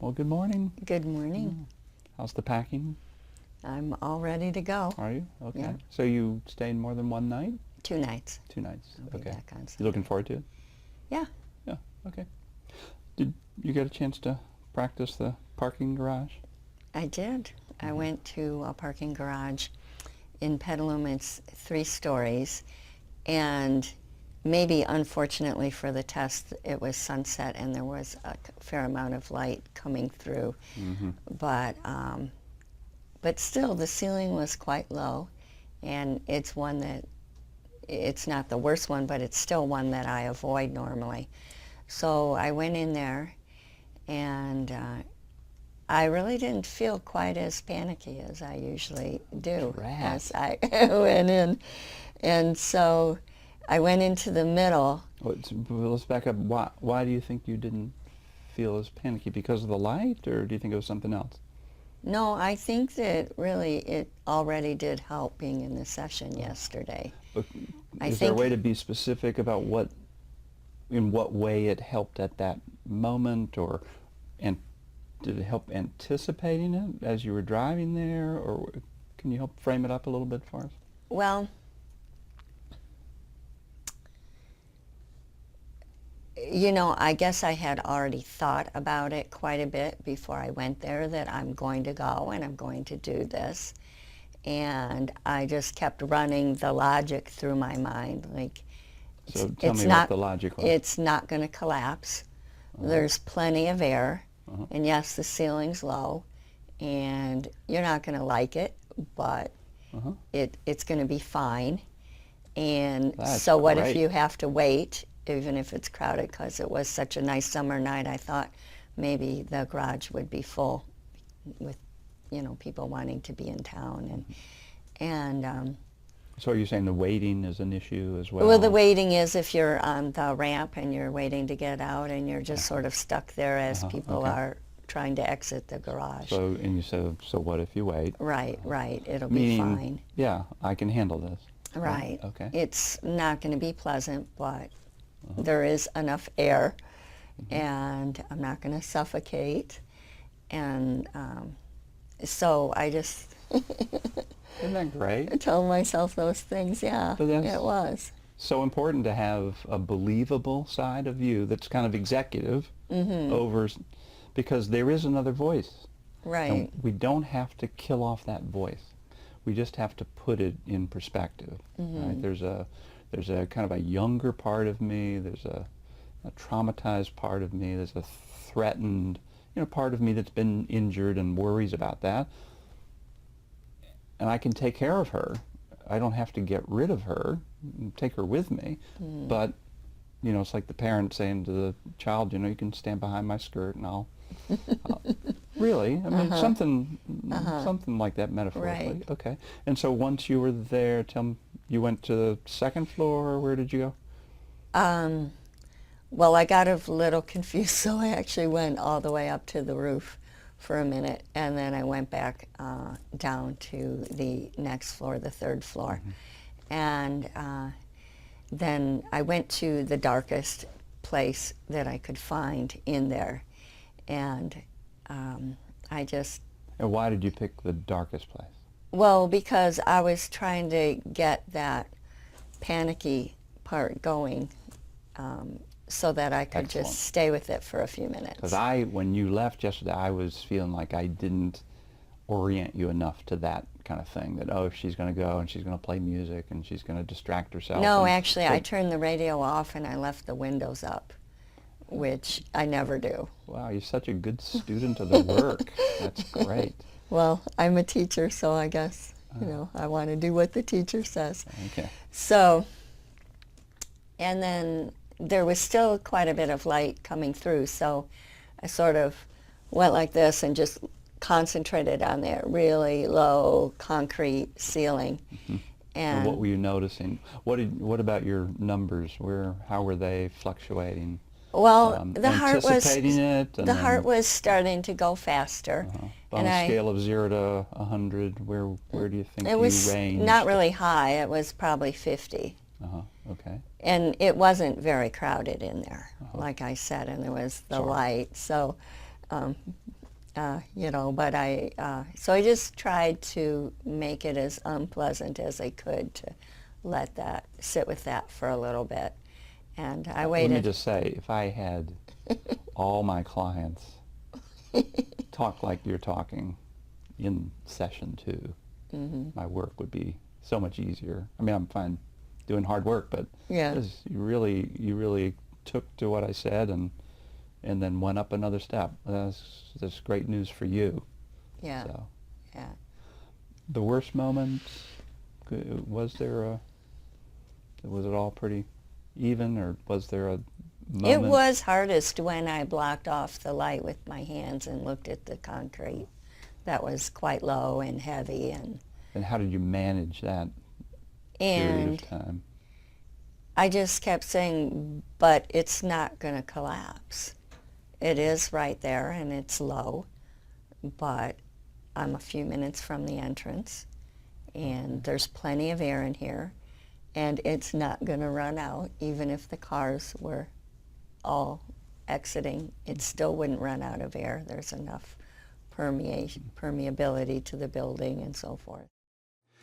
Well, good morning. Good morning. How's the packing? I'm all ready to go. Are you? Okay. Yeah. So you stayed more than one night? 2 nights. 2 nights. I'll be Okay. back on Sunday. You looking forward to it? Yeah. Yeah. Okay. Did you get a chance to practice the parking garage? I did. I went to a parking garage in Petaluma. It's 3 stories, and maybe unfortunately for the test, it was sunset and there was a fair amount of light coming through. Mm-hmm. But still, the ceiling was quite low, and it's one that, it's not the worst one, but it's still one that I avoid normally. So I went in there, and I really didn't feel quite as panicky as I usually do as I went in. And so I went into the middle. Well, let's back up. Why do you think you didn't feel as panicky? Because of the light, or do you think it was something else? No, I think that really it already did help being in the session yesterday. But is there a way to be specific about in what way it helped at that moment, and did it help anticipating it as you were driving there, or can you help frame it up a little bit for us? Well, you know, I guess I had already thought about it quite a bit before I went there, that I'm going to go and I'm going to do this. And I just kept running the logic through my mind. Like, so tell me what the logic was. It's not going to collapse. There's plenty of air. And yes, the ceiling's low. And you're not going to like it, but it's going to be fine. And That's so what great. if you have to wait, even if it's crowded, because it was such a nice summer night. I thought maybe the garage would be full with, you know, people wanting to be in town. And So are you saying the waiting is an issue as well? well, the waiting is if you're on the ramp and you're waiting to get out and you're just sort of stuck there as people are trying to exit the garage. So, and you said, so what if you wait? Right, it'll Meaning, be fine. Yeah, I can handle this. Right. Okay. It's not going to be pleasant, but there is enough air, and I'm not going to suffocate. And so I just Isn't that great? told myself those things. Yeah, But that's it was. so important to have a believable side of you that's kind of executive over, because there is another voice. Right. And we don't have to kill off that voice. We just have to put it in perspective. Right? There's a kind of a younger part of me. There's a traumatized part of me. There's a threatened, part of me that's been injured and worries about that. And I can take care of her. I don't have to get rid of her, take her with me. But, it's like the parent saying to the child, you can stand behind my skirt and I'll really? I mean, something like that metaphorically. Right. Okay. And so once you were there, you went to the second floor, or where did you go? Well, I got a little confused, so I actually went all the way up to the roof for a minute, and then I went back down to the next floor, the 3rd floor. And then I went to the darkest place that I could find in there. And I just... And why did you pick the darkest place? Well, because I was trying to get that panicky part going so that I could Excellent. just stay with it for a few minutes. Because when you left yesterday, I was feeling like I didn't orient you enough to that kind of thing, that, she's going to go and she's going to play music and she's going to distract herself. No, actually, I turned the radio off and I left the windows up, which I never do. Wow, you're such a good student of the work. That's great. Well, I'm a teacher, so I guess, I want to do what the teacher says. Okay. So, and then there was still quite a bit of light coming through, so I sort of went like this and just concentrated on that really low concrete ceiling. And what were you noticing? What about your numbers? How were they fluctuating? Well, the heart was starting to go faster. On a scale of 0 to 100, where do you think it was you ranged? not really high. It was probably 50. Okay. And it wasn't very crowded in there, like I said, and there was the light. So But so I just tried to make it as unpleasant as I could to sit with that for a little bit. And I waited. Let me just say, if I had all my clients talk like you're talking in session 2, my work would be so much easier. I mean, I'm fine doing hard work, but Yeah. you really took to what I said and then went up another step. That's great news for you. Yeah. So, Yeah. the worst moment, was it all pretty even, or was there a moment? It was hardest when I blocked off the light with my hands and looked at the concrete. That was quite low and heavy. And how did you manage that period And of time? I just kept saying, but it's not going to collapse. It is right there and it's low, but I'm a few minutes from the entrance and there's plenty of air in here and it's not going to run out. Even if the cars were all exiting, it still wouldn't run out of air. There's enough permeability to the building and so forth.